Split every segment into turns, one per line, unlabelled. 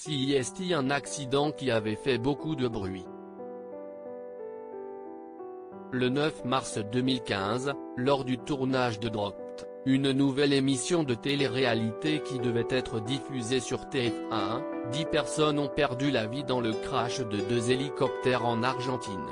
CIST, un accident qui avait fait beaucoup de bruit. Le 9 mars 2015, lors du tournage de Dropped, une nouvelle émission de télé-réalité qui devait être diffusée sur TF1, 10 personnes ont perdu la vie dans le crash de 2 hélicoptères en Argentine.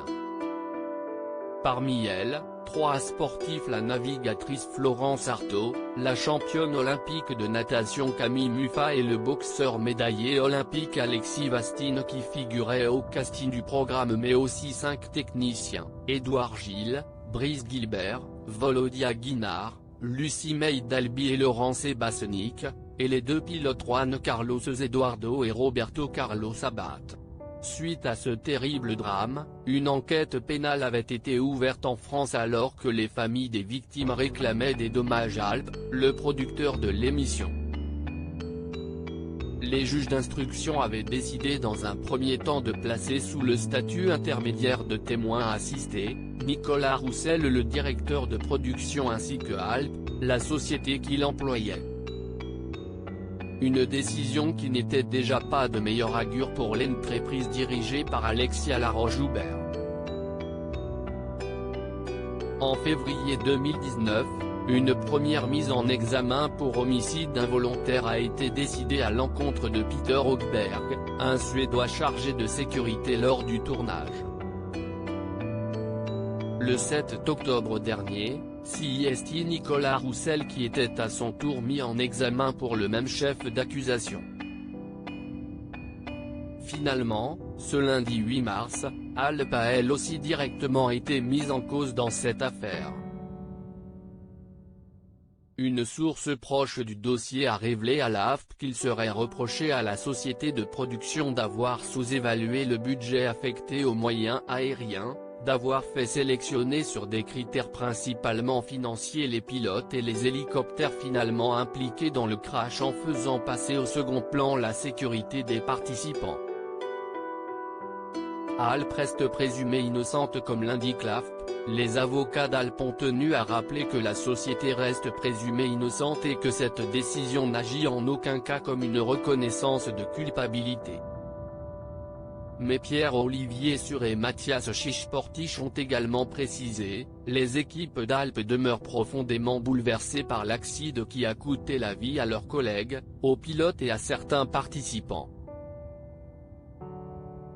Parmi elles, 3 sportifs: la navigatrice Florence Artaud, la championne olympique de natation Camille Muffat et le boxeur médaillé olympique Alexis Vastine qui figuraient au casting du programme, mais aussi 5 techniciens, Édouard Gilles, Brice Gilbert, Volodya Guinard, Lucie Meidalbi et Laurent Sebasnik, et les 2 pilotes Juan Carlos Eduardo et Roberto Carlos Abate. Suite à ce terrible drame, une enquête pénale avait été ouverte en France alors que les familles des victimes réclamaient des dommages à Alp, le producteur de l'émission. Les juges d'instruction avaient décidé dans un premier temps de placer sous le statut intermédiaire de témoin assisté, Nicolas Roussel, le directeur de production, ainsi que Alp, la société qui l'employait. Une décision qui n'était déjà pas de meilleur augure pour l'entreprise dirigée par Alexia Laroche-Joubert. En février 2019, une première mise en examen pour homicide involontaire a été décidée à l'encontre de Peter Högberg, un Suédois chargé de sécurité lors du tournage. Le 7 octobre dernier, CIST Nicolas Roussel qui était à son tour mis en examen pour le même chef d'accusation. Finalement, ce lundi 8 mars, Alp a elle aussi directement été mise en cause dans cette affaire. Une source proche du dossier a révélé à l'AFP qu'il serait reproché à la société de production d'avoir sous-évalué le budget affecté aux moyens aériens, d'avoir fait sélectionner sur des critères principalement financiers les pilotes et les hélicoptères finalement impliqués dans le crash en faisant passer au second plan la sécurité des participants. Alp reste présumée innocente comme l'indique l'AFP, les avocats d'Alp ont tenu à rappeler que la société reste présumée innocente et que cette décision n'agit en aucun cas comme une reconnaissance de culpabilité. Mais Pierre-Olivier Sur et Mathias Chichportich ont également précisé, les équipes d'Alp demeurent profondément bouleversées par l'accident qui a coûté la vie à leurs collègues, aux pilotes et à certains participants.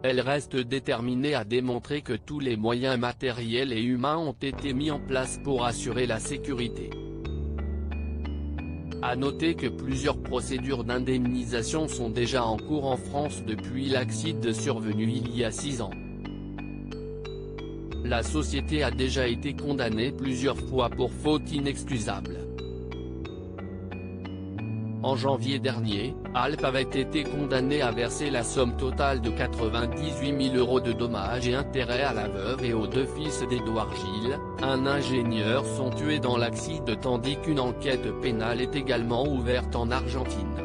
Elles restent déterminées à démontrer que tous les moyens matériels et humains ont été mis en place pour assurer la sécurité. À noter que plusieurs procédures d'indemnisation sont déjà en cours en France depuis l'accident survenu il y a 6 ans. La société a déjà été condamnée plusieurs fois pour faute inexcusable. En janvier dernier, Alp avait été condamné à verser la somme totale de 98 000 € de dommages et intérêts à la veuve et aux 2 fils d'Édouard Gilles, un ingénieur, sont tués dans l'accident, tandis qu'une enquête pénale est également ouverte en Argentine.